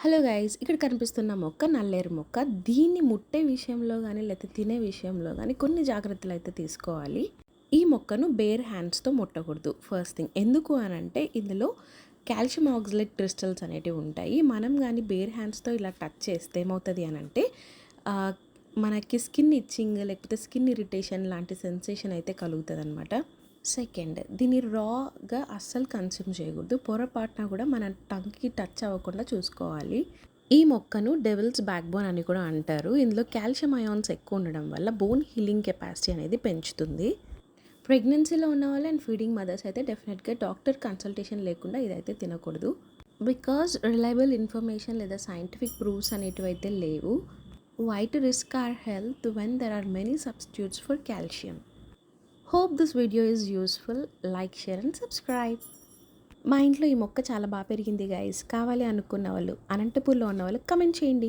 Hello guys, ఇక్కడ కనిపిస్తున్న మొక్క నల్లేరు మొక్క. దీన్ని ముట్టే విషయంలో గానీ, లేకపోతే తినే విషయంలో గానీ కొన్ని జాగ్రత్తలు అయితే తీసుకోవాలి. ఈ మొక్కను బేర్ హ్యాండ్స్‌తో ముట్టకూడదు ఫస్ట్ థింగ్. ఎందుకు అనంటే ఇందులో కాల్షియం ఆక్సలేట్ క్రిస్టల్స్ అనేటివి ఉంటాయి. మనం గానీ బేర్ హ్యాండ్స్‌తో ఇలా టచ్ చేస్తే ఏమవుతది అనంటే ఆహ్, మనకి స్కిన్ ఇచ్చింగ్ లేకపోతే స్కిన్ ఇరిటేషన్ లాంటి సెన్సేషన్ అయితే కలుగుతదనమాట. సెకండ్, దీన్ని రాగా అస్సలు కన్జ్యూమ్ చేయకూడదు. పొరపాటున కూడా మన టంగ్‌కి టచ్ అవ్వకుండా చూసుకోవాలి. ఈ మొక్కను డెవిల్స్ బ్యాక్ బోన్ అని కూడా అంటారు. ఇందులో కాల్షియం అయాన్స్ ఎక్కువ ఉండడం వల్ల బోన్ హీలింగ్ కెపాసిటీ అనేది పెంచుతుంది. ప్రెగ్నెన్సీలో ఉన్నవాళ్ళు అండ్ ఫీడింగ్ మదర్స్ అయితే డెఫినెట్గా డాక్టర్ కన్సల్టేషన్ లేకుండా ఇదైతే తినకూడదు. బికాజ్ రిలయబుల్ ఇన్ఫర్మేషన్ లేదా సైంటిఫిక్ ప్రూఫ్స్ అనేటివి అయితే లేవు. Why to risk our health when there are many substitutes for calcium. Hope this video is useful. Like, share and subscribe. మా ఇంట్లో ఈ మొక్క చాలా బాగా పెరిగింది గైస్. కావాలి అనుకున్న వాళ్ళు, అనంతపూర్లో ఉన్న వాళ్ళు కమెంట్ చేయండి.